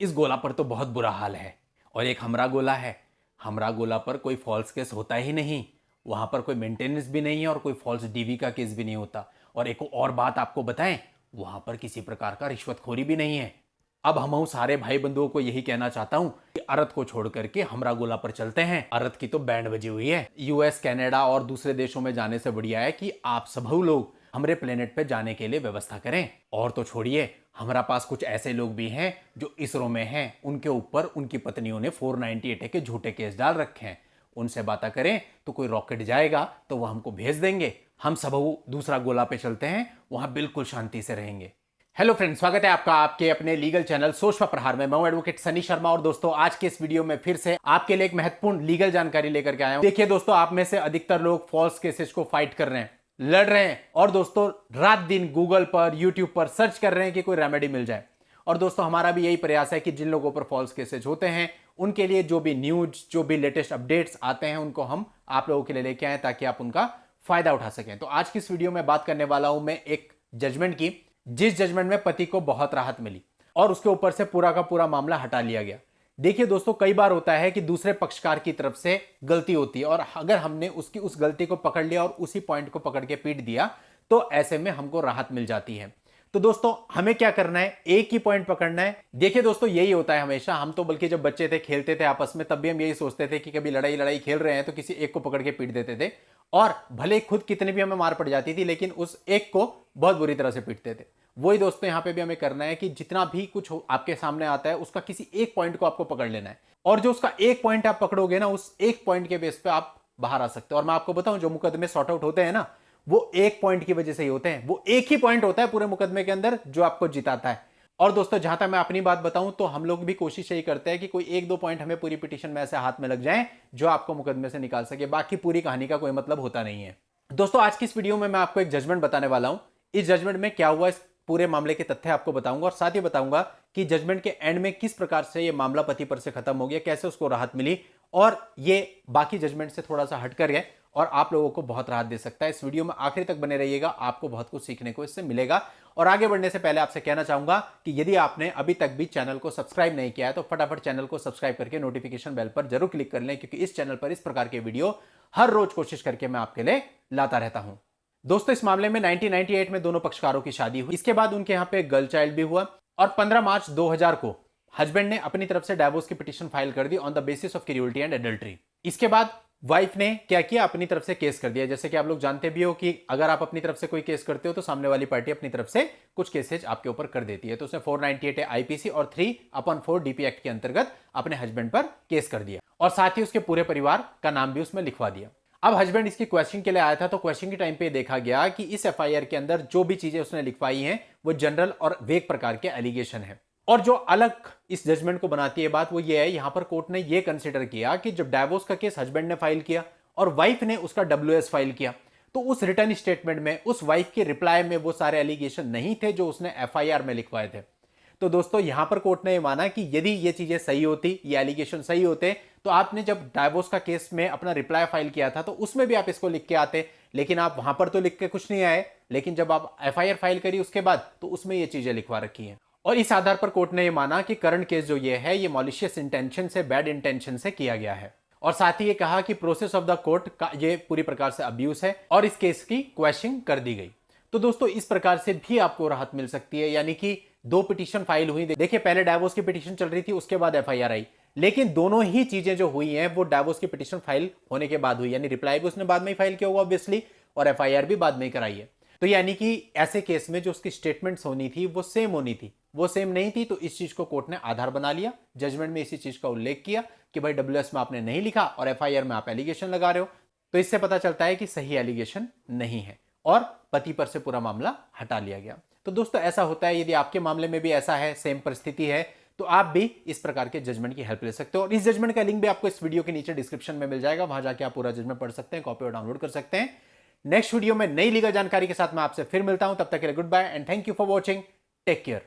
इस गोला पर तो बहुत बुरा हाल है। और एक हमरा गोला है। हमरा गोला पर कोई फॉल्स केस होता ही नहीं। वहां पर कोई मेंटेनेंस भी नहीं है और कोई फॉल्स डीवी का केस भी नहीं होता। और एक और बात आपको बताएं, वहां पर किसी प्रकार का रिश्वतखोरी भी नहीं है। अब हम सारे भाई बंधुओं को यही कहना चाहता हूं कि अरत को छोड़ करके हमरा गोला पर चलते हैं। अरत की तो बैंड बजी हुई है। यूएस, कनाडा और दूसरे देशों में जाने से बढ़िया है कि आप सभी लोग हमारे प्लेनेट पे जाने के लिए व्यवस्था करें। और तो छोड़िए, हमारा पास कुछ ऐसे लोग भी हैं जो इसरो में हैं, उनके ऊपर उनकी पत्नियों ने 498 के झूठे केस डाल रखे हैं। उनसे बातें करें तो कोई रॉकेट जाएगा तो वह हमको भेज देंगे। हम सब दूसरा गोला पे चलते हैं, वहां बिल्कुल शांति से रहेंगे। हेलो फ्रेंड्स, स्वागत है आपका आपके अपने लीगल चैनल सोच पर प्रहार में। मैं हूं एडवोकेट सनी शर्मा। और दोस्तों, आज के इस वीडियो में फिर से आपके लिए एक महत्वपूर्ण लीगल जानकारी लेकर के आया हूं। देखिए दोस्तों, आप में से अधिकतर लोग फॉल्स केसेस को फाइट कर रहे हैं, लड़ रहे हैं और दोस्तों रात दिन गूगल पर, यूट्यूब पर सर्च कर रहे हैं कि कोई रेमेडी मिल जाए। और दोस्तों, हमारा भी यही प्रयास है कि जिन लोगों पर फॉल्स केसेस होते हैं उनके लिए जो भी न्यूज, जो भी लेटेस्ट अपडेट्स आते हैं उनको हम आप लोगों के लिए लेके आए ताकि आप उनका फायदा उठा सकें। तो आज की इस वीडियो में बात करने वाला हूं मैं एक जजमेंट की, जिस जजमेंट में पति को बहुत राहत मिली और उसके ऊपर से पूरा का पूरा मामला हटा लिया गया। देखिए दोस्तों, कई बार होता है कि दूसरे पक्षकार की तरफ से गलती होती है और अगर हमने उसकी उस गलती को पकड़ लिया और उसी पॉइंट को पकड़ के पीट दिया तो ऐसे में हमको राहत मिल जाती है। तो दोस्तों, हमें क्या करना है, एक ही पॉइंट पकड़ना है। देखिए दोस्तों, यही होता है हमेशा। हम तो बल्कि जब बच्चे थे, खेलते थे आपस में, तब भी हम यही सोचते थे कि कभी लड़ाई लड़ाई खेल रहे हैं तो किसी एक को पकड़ के पीट देते थे और भले खुद कितनी भी हमें मार पड़ जाती थी लेकिन उस एक को बहुत बुरी तरह से पीटते थे। वही दोस्तों यहां पे भी हमें करना है कि जितना भी कुछ आपके सामने आता है उसका किसी एक पॉइंट को आपको पकड़ लेना है और जो उसका एक पॉइंट आप पकड़ोगे ना, उस एक पॉइंट के बेस पे आप बाहर आ सकते हो। और मैं आपको बताऊं, जो मुकदमे सॉर्ट आउट होते हैं ना, वो एक पॉइंट की वजह से ही होते हैं। वो एक ही पॉइंट होता है पूरे मुकदमे के अंदर जो आपको जिताता है। और दोस्तों, जहां तक मैं अपनी बात बताऊं तो हम लोग भी कोशिश यही करते हैं कि कोई एक दो पॉइंट हमें पूरी पिटीशन में ऐसे हाथ में लग जाए जो आपको मुकदमे से निकाल सके। बाकी पूरी कहानी का कोई मतलब होता नहीं है। दोस्तों, आज की इस वीडियो में मैं आपको एक जजमेंट बताने वाला हूं। इस जजमेंट में क्या हुआ, इस पूरे मामले के तथ्य आपको बताऊंगा और साथ ही बताऊंगा कि जजमेंट के एंड में किस प्रकार से ये मामला पति पर से खत्म हो गया, कैसे उसको राहत मिली और ये बाकी जजमेंट से थोड़ा सा हटकर गए और आप लोगों को बहुत राहत दे सकता है। इस वीडियो में आखिर तक बने रहिएगा, आपको बहुत कुछ सीखने को इससे मिलेगा। और आगे बढ़ने से पहले आपसे कहना चाहूंगा कि यदि आपने अभी तक भी चैनल को सब्सक्राइब नहीं किया है तो फटाफट चैनल को सब्सक्राइब करके नोटिफिकेशन बेल पर जरूर क्लिक कर लें, क्योंकि इस चैनल पर इस प्रकार के वीडियो हर रोज कोशिश करके मैं आपके लिए लाता रहता हूं। दोस्तों, इस मामले में 1998 में दोनों पक्षकारों की शादी हुई। इसके बाद उनके यहां पे गर्ल चाइल्ड भी हुआ और 15 मार्च 2000 को हस्बैंड ने अपनी तरफ से डाइवोर्स की पिटीशन फाइल कर दी on the basis of cruelty and adultery. इसके बाद वाइफ ने क्या किया, अपनी तरफ से केस कर दिया। जैसे कि आप लोग जानते भी हो कि अगर आप अपनी तरफ से कोई केस करते हो तो सामने वाली पार्टी अपनी तरफ से कुछ केसेज आपके ऊपर कर देती है। तो उसने 498 आईपीसी और 3/4 डीपी एक्ट के अंतर्गत अपने हस्बैंड पर केस कर दिया और साथ ही उसके पूरे परिवार का नाम भी उसमें लिखवा दिया। अब हस्बैंड इसकी क्वेश्चन के लिए आया था तो क्वेश्चन के टाइम पे देखा गया कि इस एफआईआर के अंदर जो भी चीजें उसने लिखवाई हैं वो जनरल और वेग प्रकार के एलिगेशन है। और जो अलग इस जजमेंट को बनाती है बात, वो ये है, यहां पर कोर्ट ने ये कंसिडर किया कि जब डाइवोर्स का केस हस्बैंड ने फाइल किया और वाइफ ने उसका डब्ल्यूएस फाइल किया तो उस रिटर्न स्टेटमेंट में, उस वाइफ के रिप्लाई में वो सारे एलिगेशन नहीं थे जो उसने एफआईआर में लिखवाए थे। तो दोस्तों, यहां पर कोर्ट ने माना कि यदि ये चीजें सही होती, ये एलिगेशन सही होते, तो आपने जब डाइवोर्स का केस में अपना रिप्लाई फाइल किया था तो उसमें भी आप इसको लिख के आते, लेकिन आप वहां पर तो लिख के कुछ नहीं आए, लेकिन जब आप एफआईआर फाइल करी उसके बाद तो उसमें ये चीजें लिखवा रखी हैं। और इस आधार पर कोर्ट ने यह माना कि करंट केस जो ये है, ये मॉलिशियस इंटेंशन से, बैड इंटेंशन से किया गया है। और साथ ही ये कहा कि प्रोसेस ऑफ द कोर्ट का ये पूरी प्रकार से अब्यूज है और इस केस की क्वेश्चनिंग कर दी गई। तो दोस्तों, इस प्रकार से भी आपको राहत मिल सकती है, यानी कि दो पिटीशन फाइल हुई। देखिए, पहले डाइवोर्स की पिटीशन चल रही थी, उसके बाद एफआईआर आई, लेकिन दोनों ही चीजें जो हुई हैं वो डाइवोर्स की पिटीशन फाइल होने के बाद हुई। यानी रिप्लाई भी उसने बाद में ही फाइल किया होगा ऑब्वियसली, और एफआईआर भी बाद में ही कराई है। तो यानी कि ऐसे केस में जो उसकी स्टेटमेंट्स होनी थी वो सेम होनी थी, वो सेम नहीं थी। तो इस चीज को कोर्ट ने आधार बना लिया, जजमेंट में इसी चीज का उल्लेख किया कि भाई डब्ल्यूएस में आपने नहीं लिखा और एफआईआर में आप एलिगेशन लगा रहे हो। तो इससे पता चलता है कि सही एलिगेशन नहीं है और पति पर से पूरा मामला हटा लिया गया। तो दोस्तों, ऐसा होता है, यदि आपके मामले में भी ऐसा है, सेम परिस्थिति है, तो आप भी इस प्रकार के जजमेंट की हेल्प ले सकते हो। और इस जजमेंट का लिंक भी आपको इस वीडियो के नीचे डिस्क्रिप्शन में मिल जाएगा, वहां जाके आप पूरा जजमेंट पढ़ सकते हैं, कॉपी और डाउनलोड कर सकते हैं। नेक्स्ट वीडियो में नई लीगल जानकारी के साथ मैं आपसे फिर मिलता हूं, तब तक के लिए goodbye and thank you for watching. Take care.